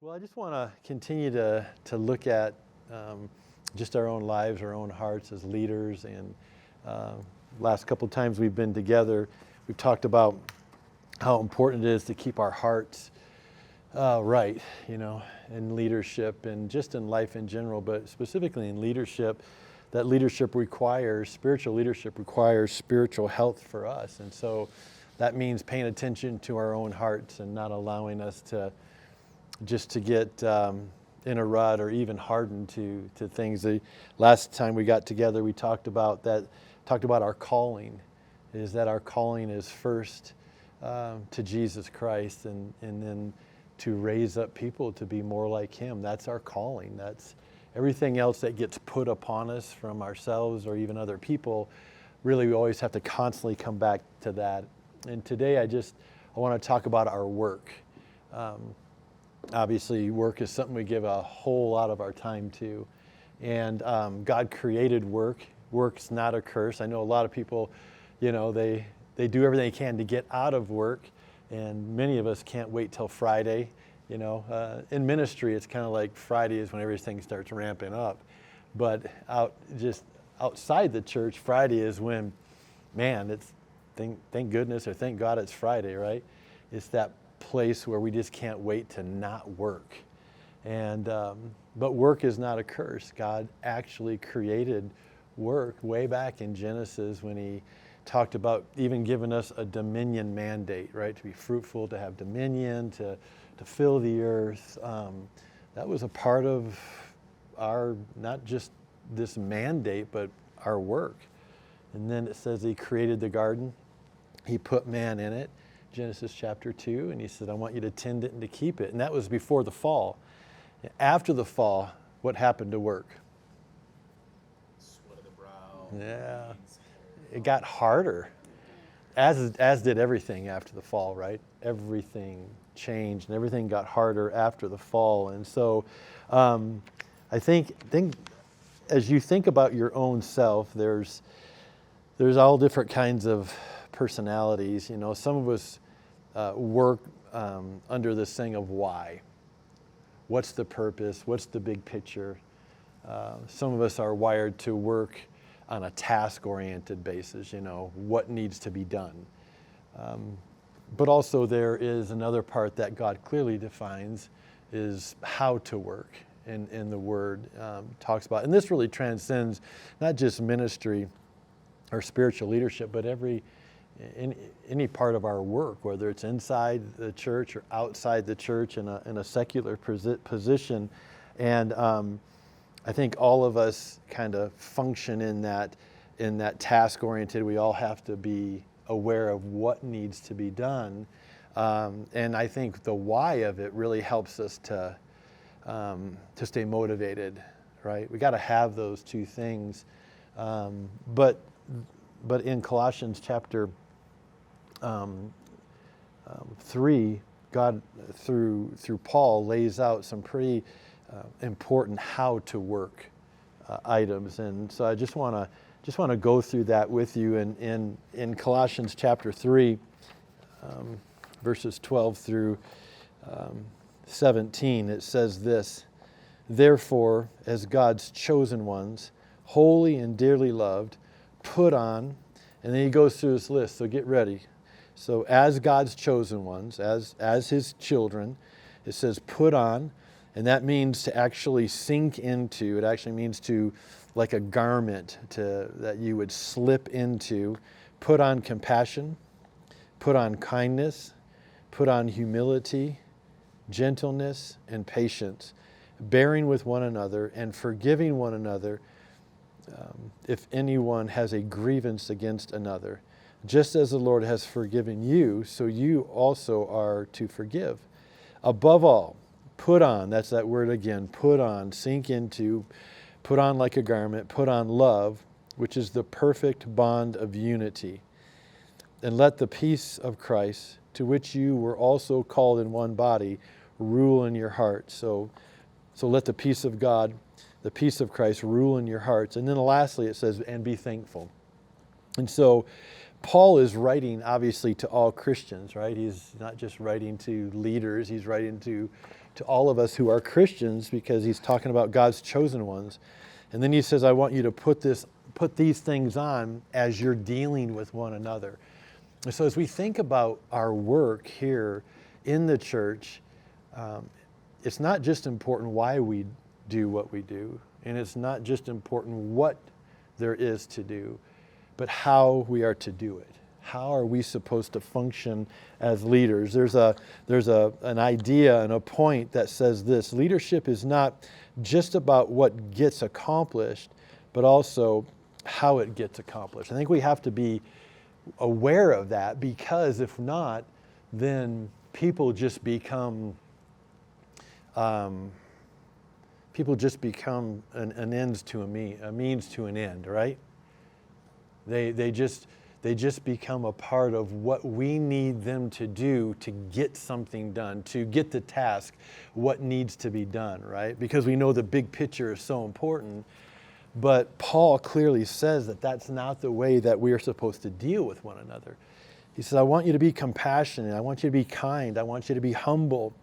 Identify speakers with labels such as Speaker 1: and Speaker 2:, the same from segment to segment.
Speaker 1: Well, I just want to continue to look at just our own lives, our own hearts as leaders. And uh, last couple of times we've been together, we've talked about how important it is to keep our hearts right, in leadership and just in life in general, but specifically in leadership. That leadership requires, spiritual leadership requires spiritual health for us. And so that means paying attention to our own hearts and not allowing us to get in a rut or even hardened to things. The last time we got together, we talked about our calling, is that our calling is first to Jesus Christ and then to raise up people to be more like Him. That's our calling. That's everything else that gets put upon us from ourselves or even other people. Really, we always have to constantly come back to that. And today I want to talk about our work. Obviously, work is something we give a whole lot of our time to. And God created work. Work's not a curse. I know a lot of people, they do everything they can to get out of work. And many of us can't wait till Friday. In ministry, it's kind of like Friday is when everything starts ramping up. But outside the church, Friday is when, man, it's thank goodness or thank God it's Friday, right? It's that place where we just can't wait to not work. And but work is not a curse. God actually created work way back in Genesis when He talked about even giving us a dominion mandate, right? To be fruitful, to have dominion, to fill the earth. That was a part of our, not just this mandate, but our work. And then it says He created the garden. He put man in it, Genesis chapter 2, and He said, I want you to tend it and to keep it. And that was before the fall. After the fall, what happened to work?
Speaker 2: Sweat of the brow.
Speaker 1: Yeah. It got harder, as did everything after the fall, right? Everything changed and everything got harder after the fall. And so I think as you think about your own self, there's all different kinds of personalities. Some of us work under this thing of why. What's the purpose? What's the big picture? Some of us are wired to work on a task-oriented basis, what needs to be done. But also there is another part that God clearly defines is how to work in the Word talks about. And this really transcends not just ministry or spiritual leadership, but any part of our work, whether it's inside the church or outside the church in a secular position. And I think all of us kind of function in that task-oriented. We all have to be aware of what needs to be done. And I think the why of it really helps us to stay motivated, right? We got to have those two things. But in Colossians chapter 3, God through Paul lays out some pretty important how to work items, and so I just want to go through that with you. In Colossians chapter 3, verses 12 through 17, it says this: Therefore, as God's chosen ones, holy and dearly loved, put on, and then he goes through this list. So get ready. So as God's chosen ones, as His children, it says put on. And that means to actually sink into. It actually means to, like a garment, that you would slip into. Put on compassion, put on kindness, put on humility, gentleness, and patience, bearing with one another and forgiving one another if anyone has a grievance against another. Just as the Lord has forgiven you, so you also are to forgive. Above all, put on, that's that word again, put on, sink into, put on like a garment, put on love, which is the perfect bond of unity. And let the peace of Christ, to which you were also called in one body, rule in your hearts. So let the peace of God, the peace of Christ rule in your hearts. And then lastly it says, and be thankful. And so Paul is writing, obviously, to all Christians, right? He's not just writing to leaders. He's writing to all of us who are Christians, because he's talking about God's chosen ones. And then he says, I want you to put these things on as you're dealing with one another. And so as we think about our work here in the church, it's not just important why we do what we do, and it's not just important what there is to do, but how we are to do it. How are we supposed to function as leaders? There's an idea and a point that says this: leadership is not just about what gets accomplished, but also how it gets accomplished. I think we have to be aware of that, because if not, then people just become an ends to a means to an end, right? They just become a part of what we need them to do to get something done, to get the task, what needs to be done, right? Because we know the big picture is so important. But Paul clearly says that that's not the way that we are supposed to deal with one another. He says, I want you to be compassionate. I want you to be kind. I want you to be humble.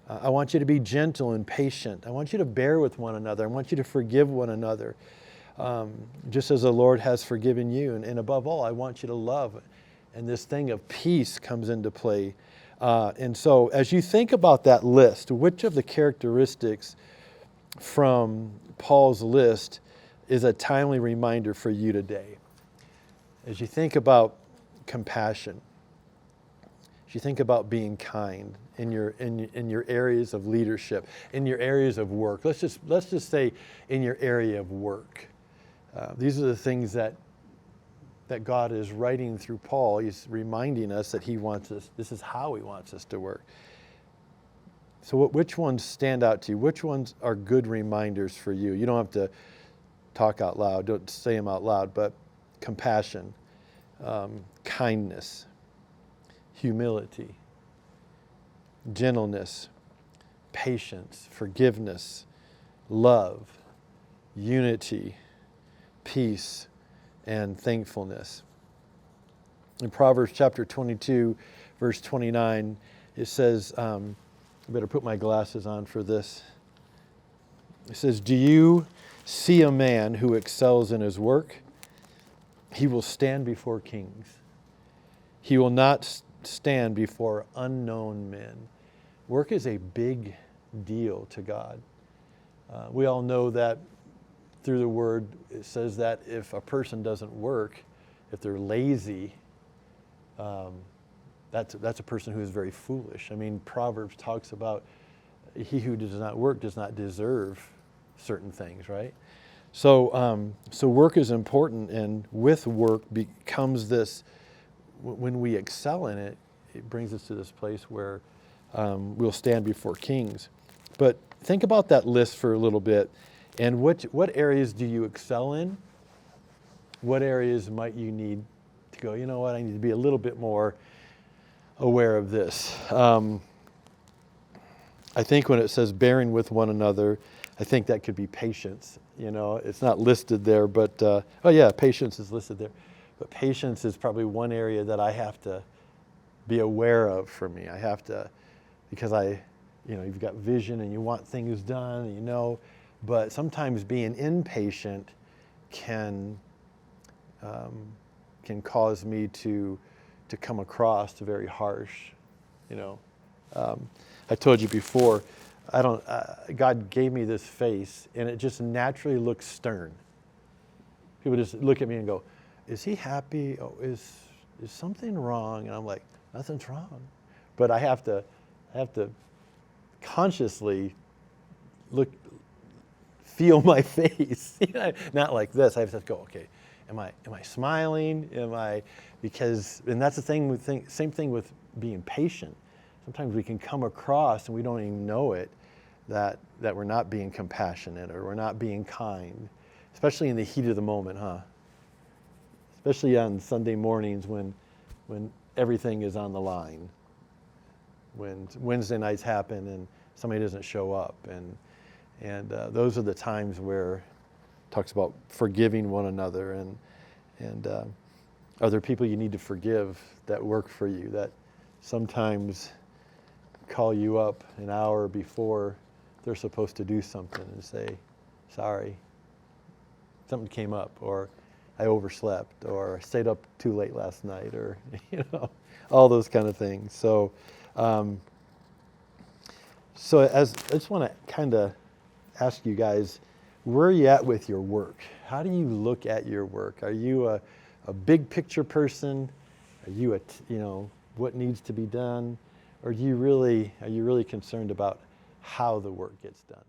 Speaker 1: I want you to be gentle and patient. I want you to bear with one another. I want you to forgive one another, just as the Lord has forgiven you. And above all, I want you to love. And this thing of peace comes into play. And so as you think about that list, which of the characteristics from Paul's list is a timely reminder for you today? As you think about compassion, as you think about being kind in your areas of leadership, in your areas of work, let's just say in your area of work, these are the things that God is writing through Paul. He's reminding us that He wants us. This is how He wants us to work. So, which ones stand out to you? Which ones are good reminders for you? You don't have to talk out loud. Don't say them out loud. But compassion, kindness, humility, gentleness, patience, forgiveness, love, unity, peace, and thankfulness. In Proverbs chapter 22, verse 29, it says, I better put my glasses on for this. It says, do you see a man who excels in his work? He will stand before kings. He will not stand before unknown men. Work is a big deal to God. We all know that through the Word, it says that if a person doesn't work, if they're lazy, that's a person who is very foolish. I mean, Proverbs talks about he who does not work does not deserve certain things, right? So work is important, and with work becomes this, when we excel in it, it brings us to this place where we'll stand before kings. But think about that list for a little bit, and what areas do you excel in? What areas might you need to go, you know what, I need to be a little bit more aware of this. I think when it says bearing with one another, I think that could be patience. You know, it's not listed there, but, patience is listed there. But patience is probably one area that I have to be aware of for me. I have to, because you've got vision and you want things done, but sometimes being impatient can cause me to come across very harsh, I told you before, God gave me this face, and it just naturally looks stern. People just look at me and go, is he happy? Oh, is something wrong? And I'm like, nothing's wrong. But I have to consciously feel my face. Not like this. I have to go, okay, am I smiling? And that's the thing same thing with being patient. Sometimes we can come across, and we don't even know it, that we're not being compassionate or we're not being kind, especially in the heat of the moment, huh? Especially on Sunday mornings when everything is on the line, when Wednesday nights happen and somebody doesn't show up, and those are the times where it talks about forgiving one another, and Are there people you need to forgive that work for you, that sometimes call you up an hour before they're supposed to do something and say, sorry, something came up, or I overslept, or I stayed up too late last night, or all those kind of things. So, as I just want to kind of ask you guys, where are you at with your work? How do you look at your work? Are you a big picture person? Are you what needs to be done? Or are you really concerned about how the work gets done?